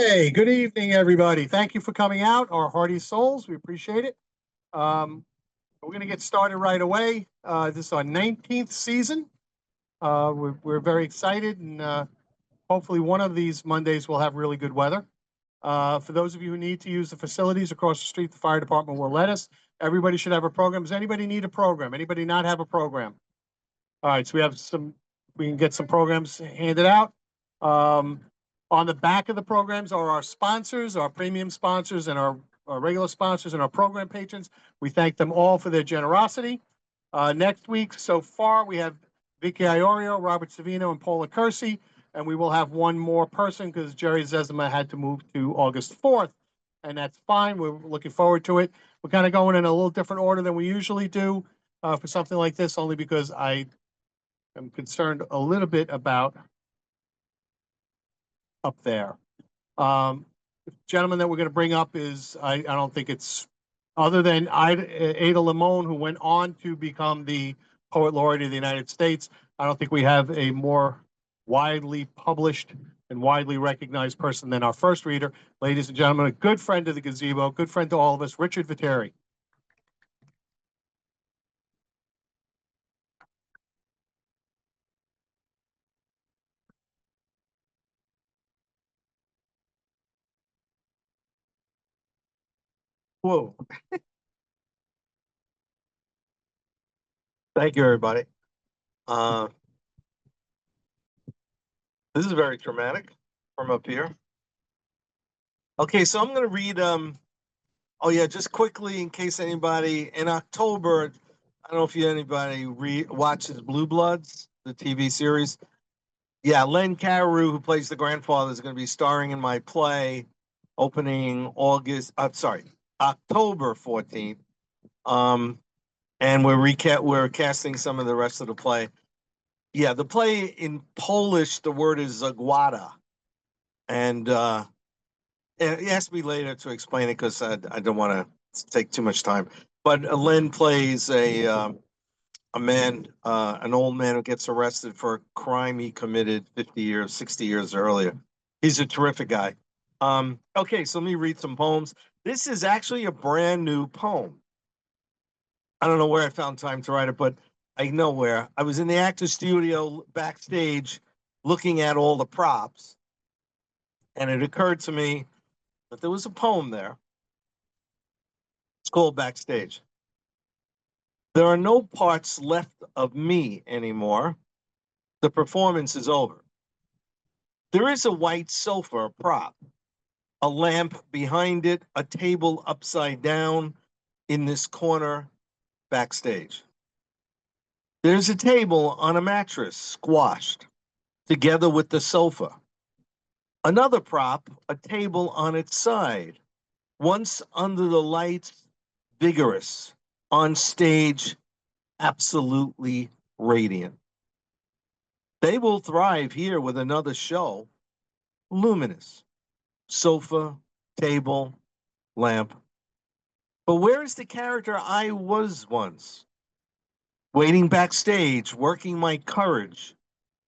Hey, good evening, everybody. Thank you for coming out, our hearty souls. We appreciate it. Um, we're going to get started right away. This is our 19th season. We're very excited, and hopefully one of these Mondays will have really good weather. For those of you who need to use the facilities across the street, the fire department will let us. Everybody should have a program. Does anybody need a program? Anybody not have a program? All right, so we can get some programs handed out. On the back of the programs are our sponsors, our premium sponsors, and our regular sponsors and our program patrons. We thank them all for their generosity. Next week, so far, we have Vicky Iorio, Robert Savino, and Paula Kersey, and we will have one more person because Jerry Zezima had to move to August 4th, and that's fine. We're looking forward to it. We're kind of going in a little different order than we usually do for something like this, only because I am concerned a little bit about up there. The gentleman that we're going to bring up is, I don't think it's, other than Ada Limon, who went on to become the Poet Laureate of the United States, I don't think we have a more widely published and widely recognized person than our first reader. Ladies and gentlemen, a good friend of the Gazebo, good friend to all of us, Richard Vetere. Whoa. Thank you, everybody. This is very dramatic from up here. Okay, so I'm going to read, oh yeah, just quickly in case anybody, in October, I don't know if anybody watches Blue Bloods, the TV series. Yeah, Len Cariou, who plays the grandfather, is going to be starring in my play opening October 14th. And we're casting some of the rest of the play. Yeah, the play in Polish, the word is zagłada. And he asked me later to explain it because I don't want to take too much time. But Len plays a man, an old man who gets arrested for a crime he committed 50 years, 60 years earlier. He's a terrific guy. Okay, so let me read some poems. This is actually a brand new poem. I don't know where I found time to write it, but I know where. I was in the actor's studio backstage looking at all the props, and it occurred to me that there was a poem there. It's called Backstage. There are no parts left of me anymore. The performance is over. There is a white sofa prop, a lamp behind it, a table upside down in this corner backstage. There's a table on a mattress squashed together with the sofa. Another prop, a table on its side, once under the lights, vigorous, on stage, absolutely radiant. They will thrive here with another show, luminous, sofa, table, lamp. But where is the character I was once? Waiting backstage, working my courage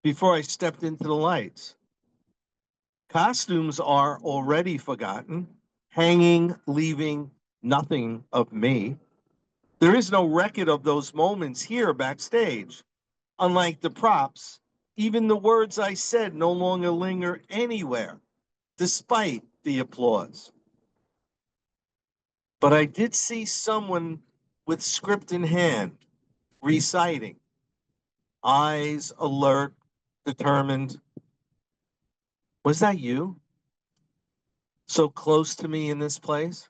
before I stepped into the lights. Costumes are already forgotten, hanging, leaving nothing of me. There is no record of those moments here backstage. Unlike the props, even the words I said no longer linger anywhere, despite the applause. But I did see someone with script in hand, reciting, eyes alert, determined. Was that you? So close to me in this place?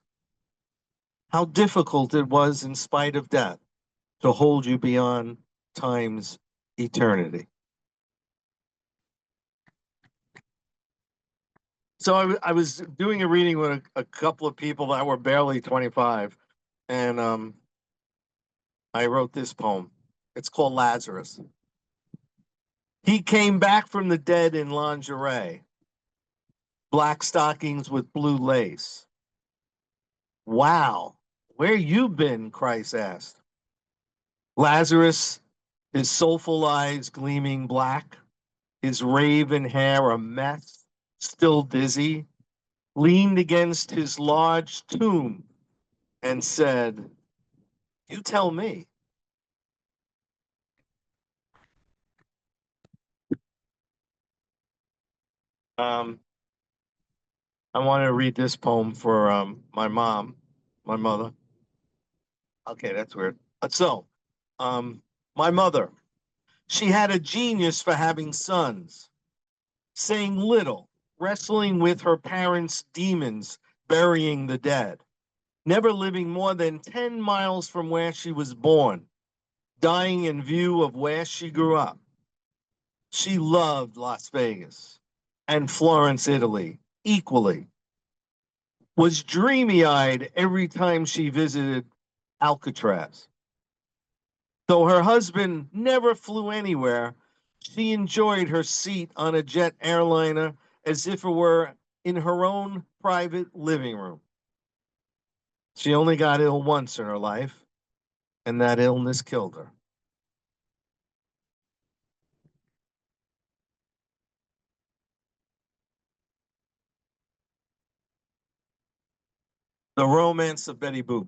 How difficult it was in spite of death to hold you beyond time's eternity. So I was doing a reading with a couple of people that were barely 25, and I wrote this poem. It's called Lazarus. He came back from the dead in lingerie, black stockings with blue lace. Wow, where you been? Christ asked. Lazarus, his soulful eyes gleaming black, his raven hair a mess, still dizzy, leaned against his large tomb, and said, "You tell me." Um, I want to read this poem for my mom, my mother. Okay, that's weird. So, um, my mother, she had a genius for having sons, saying little, wrestling with her parents' demons, burying the dead, never living more than 10 miles from where she was born, dying in view of where she grew up. She loved Las Vegas and Florence, Italy, equally, was dreamy eyed every time she visited Alcatraz. Though her husband never flew anywhere, she enjoyed her seat on a jet airliner as if it were in her own private living room. She only got ill once in her life, and that illness killed her. The Romance of Betty Boop.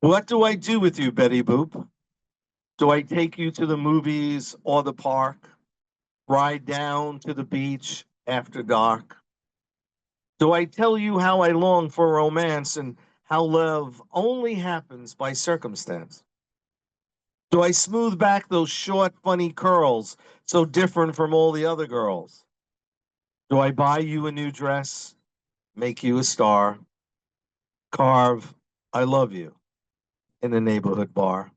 What do I do with you, Betty Boop? Do I take you to the movies or the park? Ride down to the beach after dark? Do I tell you how I long for romance and how love only happens by circumstance? Do I smooth back those short, funny curls so different from all the other girls? Do I buy you a new dress, make you a star, carve I love you in a neighborhood bar?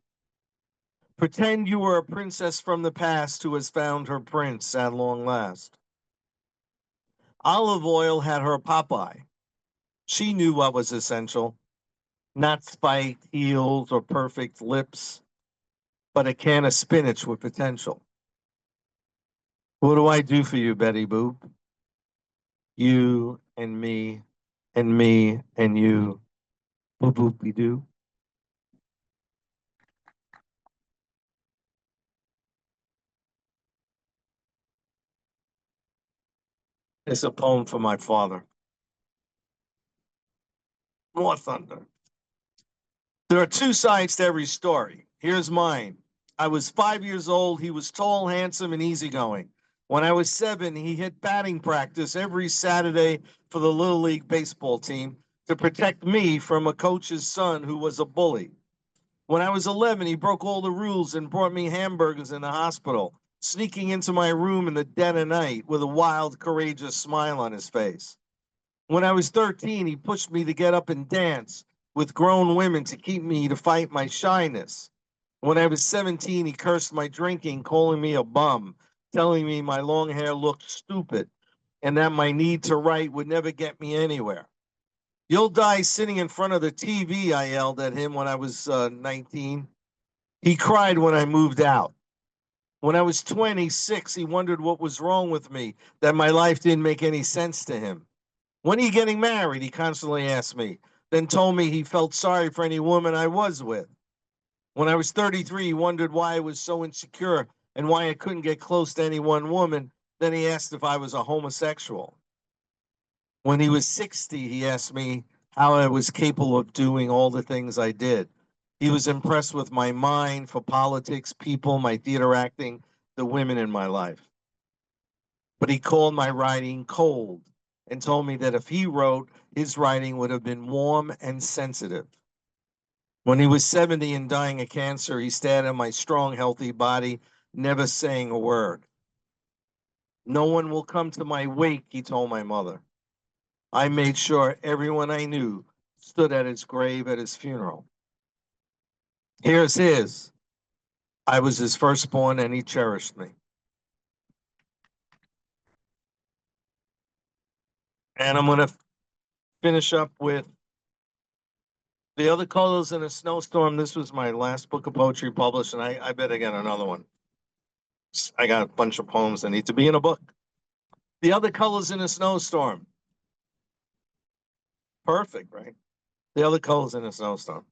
Pretend you were a princess from the past who has found her prince at long last. Olive oil had her Popeye. She knew what was essential, not spiked heels or perfect lips, but a can of spinach with potential. What do I do for you, Betty Boop? You and me and you, boop boopy doo. It's a poem for my father. More thunder. There are two sides to every story. Here's mine. I was 5 years old. He was tall, handsome, and easygoing. When I was 7, he hit batting practice every Saturday for the Little League baseball team to protect me from a coach's son who was a bully. When I was 11, he broke all the rules and brought me hamburgers in the hospital, sneaking into my room in the dead of night with a wild, courageous smile on his face. When I was 13, he pushed me to get up and dance with grown women to keep me to fight my shyness. When I was 17, he cursed my drinking, calling me a bum, telling me my long hair looked stupid and that my need to write would never get me anywhere. You'll die sitting in front of the TV, I yelled at him when I was 19. He cried when I moved out. When I was 26, he wondered what was wrong with me, that my life didn't make any sense to him. When are you getting married? He constantly asked me, then told me he felt sorry for any woman I was with. When I was 33, he wondered why I was so insecure and why I couldn't get close to any one woman. Then he asked if I was a homosexual. When he was 60, he asked me how I was capable of doing all the things I did. He was impressed with my mind for politics, people, my theater acting, the women in my life. But he called my writing cold and told me that if he wrote, his writing would have been warm and sensitive. When he was 70 and dying of cancer, he stared at my strong, healthy body, never saying a word. No one will come to my wake, he told my mother. I made sure everyone I knew stood at his grave at his funeral. Here's his. I was his firstborn and he cherished me. And I'm going to finish up with The Other Colors in a Snowstorm. This was my last book of poetry published, and I better get another one. I got a bunch of poems that need to be in a book. The Other Colors in a Snowstorm. Perfect, right? The Other Colors in a Snowstorm.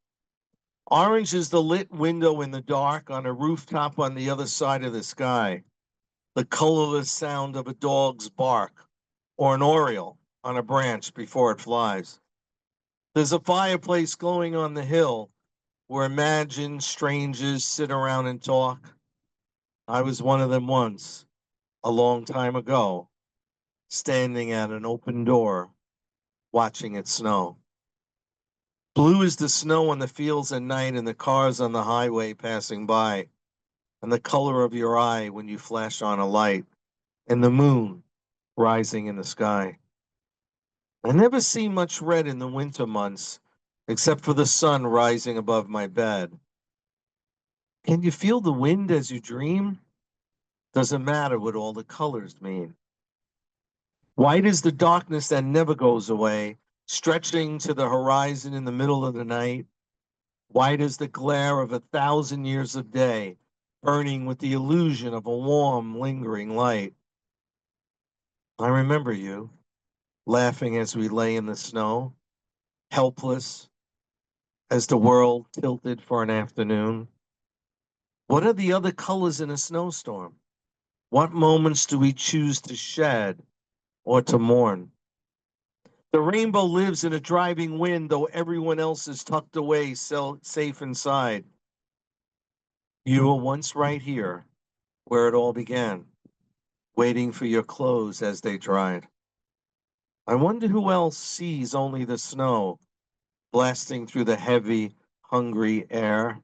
Orange is the lit window in the dark on a rooftop on the other side of the sky. the colorless sound of a dog's bark, or an oriole on a branch before it flies. There's a fireplace glowing on the hill where imagined strangers sit around and talk. I was one of them once, a long time ago, standing at an open door, watching it snow. Blue is the snow on the fields at night and the cars on the highway passing by, and the color of your eye when you flash on a light, and the moon rising in the sky. I never see much red in the winter months, except for the sun rising above my bed. Can you feel the wind as you dream? Doesn't matter what all the colors mean. White is the darkness that never goes away, stretching to the horizon in the middle of the night. White is the glare of 1,000 years of day, burning with the illusion of a warm, lingering light. I remember you, laughing as we lay in the snow, helpless as the world tilted for an afternoon. What are the other colors in a snowstorm? What moments do we choose to shed or to mourn? The rainbow lives in a driving wind, though everyone else is tucked away, safe inside. You were once right here, where it all began, waiting for your clothes as they dried. I wonder who else sees only the snow blasting through the heavy, hungry air.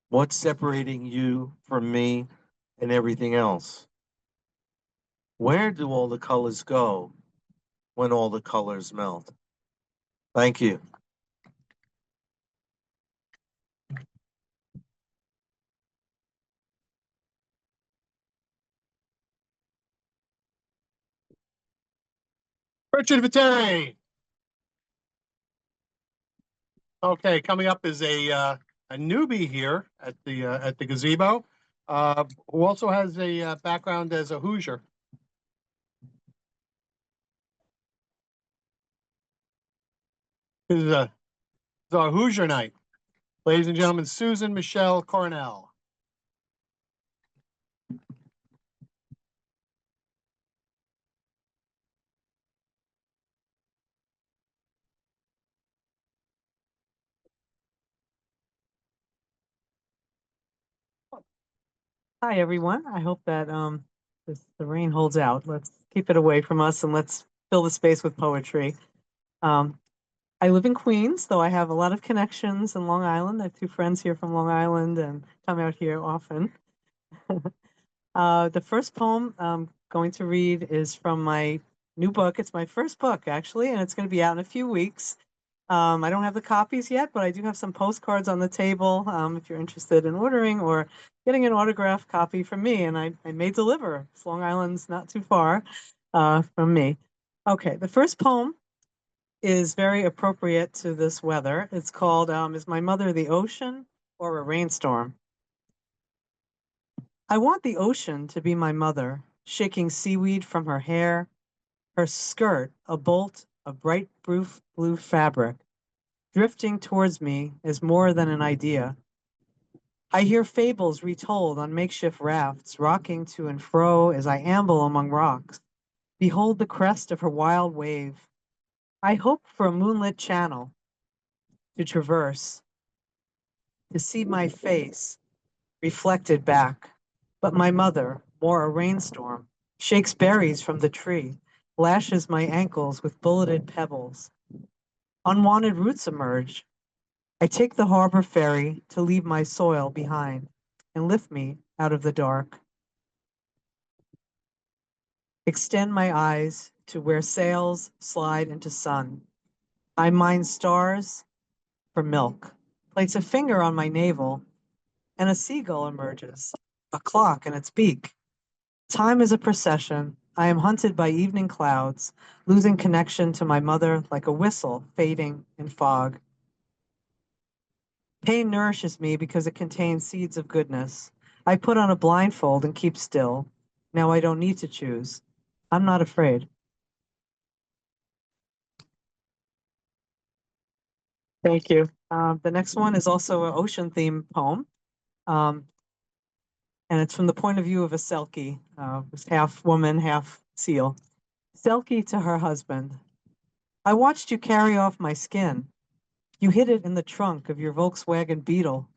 What's separating you from me and everything else? Where do all the colors go when all the colors melt? Thank you. Richard Vetere. Okay, coming up is a newbie here at the Gazebo, who also has a background as a Hoosier. This is our Hoosier night. Ladies and gentlemen, Susan Michele Coronel. Hi, everyone. I hope that the rain holds out. Let's keep it away from us and let's fill the space with poetry. I live in Queens, though I have a lot of connections in Long Island. I have two friends here from Long Island and come out here often. The first poem I'm going to read is from my new book. It's my first book, actually, and it's going to be out in a few weeks. I don't have the copies yet, but I do have some postcards on the table if you're interested in ordering or getting an autographed copy from me, and I may deliver. Long Island's not too far from me. Okay, the first poem is very appropriate to this weather. It's called Is My Mother the Ocean or a Rainstorm? I want the ocean to be my mother, shaking seaweed from her hair, her skirt a bolt of bright blue fabric. Drifting towards me is more than an idea. I hear fables retold on makeshift rafts, rocking to and fro as I amble among rocks. Behold the crest of her wild wave. I hope for a moonlit channel to traverse, to see my face reflected back. But my mother, more a rainstorm, shakes berries from the tree, lashes my ankles with bulleted pebbles. Unwanted roots emerge. I take the harbor ferry to leave my soil behind and lift me out of the dark. Extend my eyes to where sails slide into sun. I mine stars for milk. Place a finger on my navel, and a seagull emerges, a clock in its beak. Time is a procession. I am hunted by evening clouds, losing connection to my mother like a whistle fading in fog. Pain nourishes me because it contains seeds of goodness. I put on a blindfold and keep still. Now I don't need to choose. I'm not afraid. Thank you. The next one is also an ocean themed poem. And and it's from the point of view of a Selkie, who's half woman, half seal. Selkie to her husband. I watched you carry off my skin. You hid it in the trunk of your Volkswagen Beetle,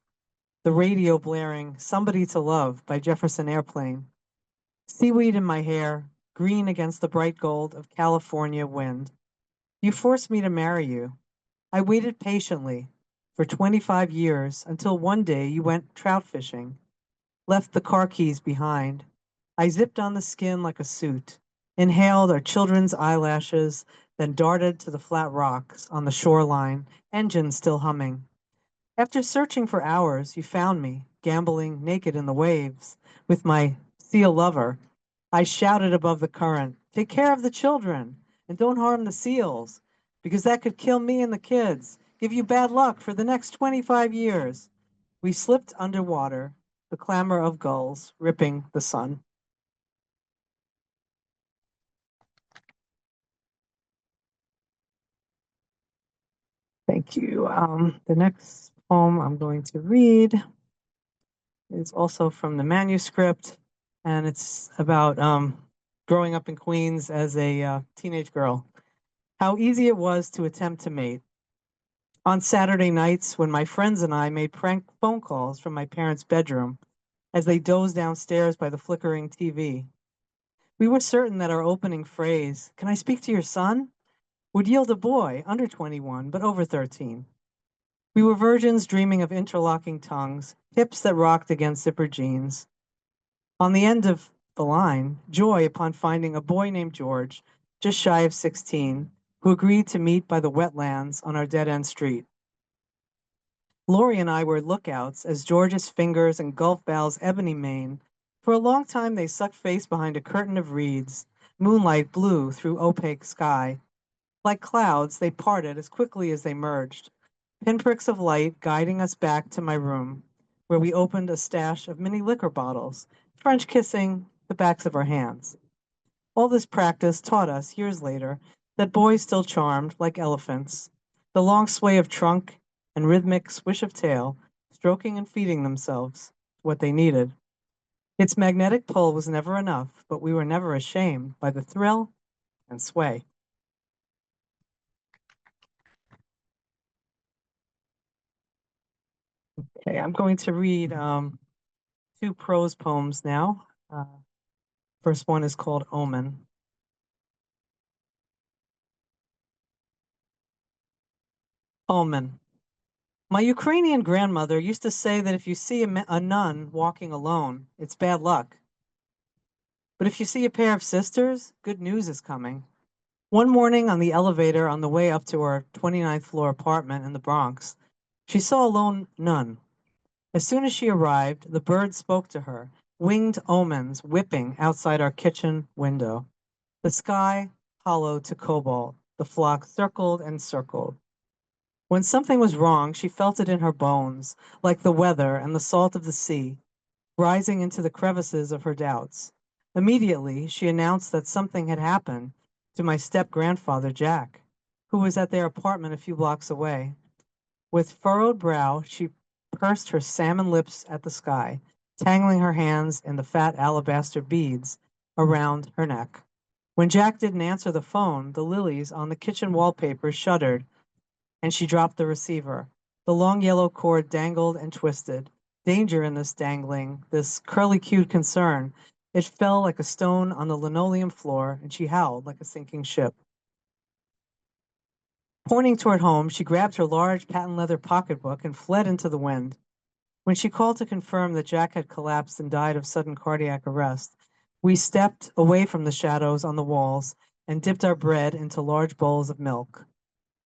the radio blaring Somebody to Love by Jefferson Airplane. Seaweed in my hair, green against the bright gold of California wind. You forced me to marry you. I waited patiently for 25 years until one day you went trout fishing, left the car keys behind. I zipped on the skin like a suit, inhaled our children's eyelashes, then darted to the flat rocks on the shoreline, engine still humming. After searching for hours, you found me, gambling naked in the waves, with my seal lover. I shouted above the current, take care of the children, and don't harm the seals, because that could kill me and the kids, give you bad luck for the next 25 years. We slipped underwater, the clamor of gulls ripping the sun. Thank you. The next poem I'm going to read is also from the manuscript, and it's about growing up in Queens as a teenage girl. How easy it was to attempt to mate. On Saturday nights, when my friends and I made prank phone calls from my parents' bedroom as they dozed downstairs by the flickering TV, we were certain that our opening phrase, "Can I speak to your son?" would yield a boy under 21 but over 13. We were virgins dreaming of interlocking tongues, hips that rocked against zipper jeans. On the end of the line, joy upon finding a boy named George, just shy of 16, who agreed to meet by the wetlands on our dead-end street. Lori and I were lookouts as George's fingers engulfed Val's ebony mane. For a long time, they sucked face behind a curtain of reeds. Moonlight blew through opaque sky. Like clouds, they parted as quickly as they merged. Pinpricks of light guiding us back to my room, where we opened a stash of mini liquor bottles, French kissing the backs of our hands. All this practice taught us, years later, that boys still charmed like elephants. The long sway of trunk and rhythmic swish of tail, stroking and feeding themselves what they needed. Its magnetic pull was never enough, but we were never ashamed by the thrill and sway. Okay, I'm going to read two prose poems now. First one is called Omen. Omen. My Ukrainian grandmother used to say that if you see a nun walking alone, it's bad luck. But if you see a pair of sisters, good news is coming. One morning on the elevator on the way up to her 29th floor apartment in the Bronx, she saw a lone nun. As soon as she arrived, the bird spoke to her, winged omens whipping outside our kitchen window. The sky hollowed to cobalt. The flock circled and circled. When something was wrong, she felt it in her bones, like the weather and the salt of the sea, rising into the crevices of her doubts. Immediately, she announced that something had happened to my step-grandfather, Jack, who was at their apartment a few blocks away. With furrowed brow, she pursed her salmon lips at the sky, tangling her hands in the fat alabaster beads around her neck. When Jack didn't answer the phone, the lilies on the kitchen wallpaper shuddered, and she dropped the receiver. The long yellow cord dangled and twisted. Danger in this dangling, this curly-cued concern. It fell like a stone on the linoleum floor, and she howled like a sinking ship. Pointing toward home, she grabbed her large patent leather pocketbook and fled into the wind. When she called to confirm that Jack had collapsed and died of sudden cardiac arrest, we stepped away from the shadows on the walls and dipped our bread into large bowls of milk.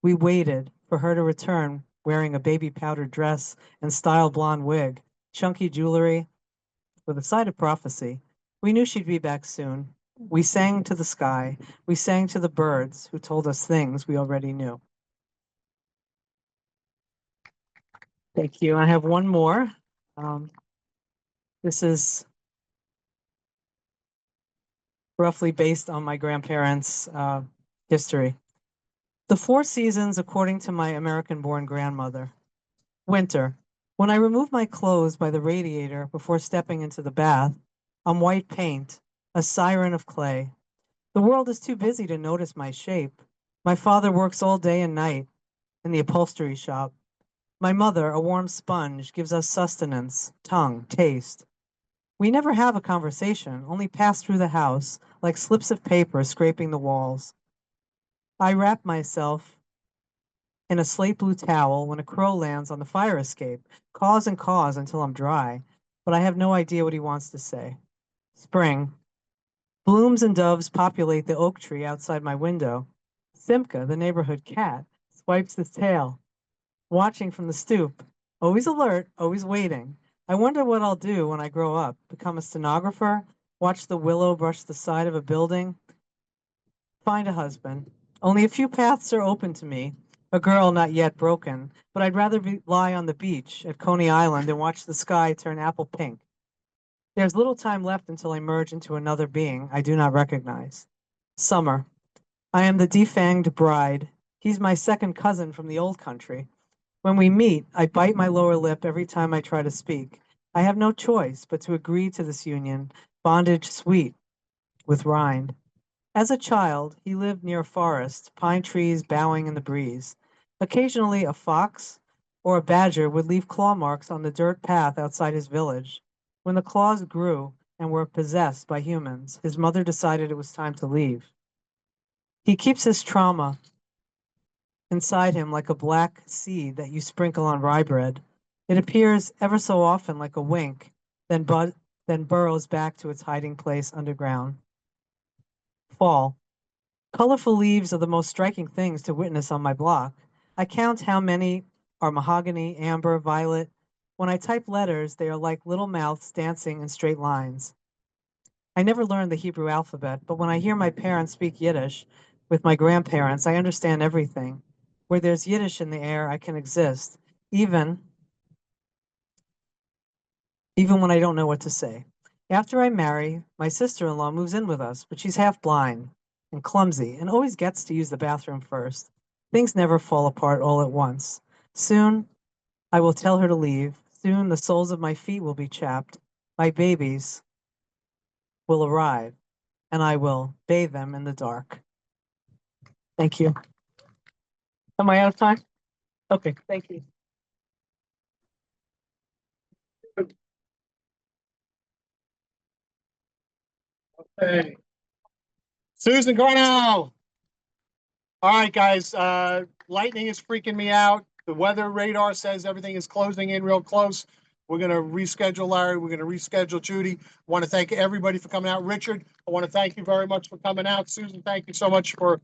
We waited for her to return wearing a baby powdered dress and style blonde wig, chunky jewelry. With a side of prophecy, we knew she'd be back soon. We sang to the sky. We sang to the birds who told us things we already knew. Thank you. I have one more. This is roughly based on my grandparents' history. The four seasons according to my American-born grandmother. Winter, When I remove my clothes by the radiator before stepping into the bath, I'm white paint, a siren of clay. The world is too busy to notice my shape. My father works all day and night in the upholstery shop. My mother, a warm sponge, gives us sustenance, tongue, taste. We never have a conversation, only pass through the house like slips of paper scraping the walls. I wrap myself in a slate blue towel when a crow lands on the fire escape, caws and caws until I'm dry, but I have no idea what he wants to say. Spring. Blooms and doves populate the oak tree outside my window. Simka, the neighborhood cat, swipes his tail, watching from the stoop, always alert, always waiting. I wonder what I'll do when I grow up, become a stenographer, watch the willow brush the side of a building, find a husband. Only a few paths are open to me, a girl not yet broken, but I'd rather lie on the beach at Coney Island and watch the sky turn apple pink. There's little time left until I merge into another being I do not recognize. Summer. I am the defanged bride. He's my second cousin from the old country. When we meet, I bite my lower lip every time I try to speak. I have no choice but to agree to this union, bondage sweet with rind. As a child, he lived near a forest, pine trees bowing in the breeze. Occasionally, a fox or a badger would leave claw marks on the dirt path outside his village. When the claws grew and were possessed by humans, his mother decided it was time to leave. He keeps his trauma inside him like a black seed that you sprinkle on rye bread. It appears ever so often like a wink, then burrows back to its hiding place underground. Fall. Colorful leaves are the most striking things to witness on my block. I count how many are mahogany, amber, violet. When I type letters, they are like little mouths dancing in straight lines. I never learned the Hebrew alphabet, but when I hear my parents speak Yiddish with my grandparents, I understand everything. Where there's Yiddish in the air, I can exist, even when I don't know what to say. After I marry, my sister-in-law moves in with us, but she's half blind and clumsy and always gets to use the bathroom first. Things never fall apart all at once. Soon, I will tell her to leave. Soon, the soles of my feet will be chapped. My babies will arrive, and I will bathe them in the dark. Thank you. Am I out of time? Okay, thank you. Hey. Susan Coronel. All right, guys, lightning is freaking me out. The weather radar says everything is closing in real close. We're going to reschedule Larry. We're going to reschedule Judy. I want to thank everybody for coming out. Richard, I want to thank you very much for coming out. Susan, thank you so much for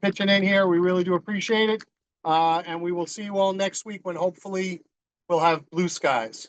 pitching in here. We really do appreciate it. And we will see you all next week when hopefully we'll have blue skies.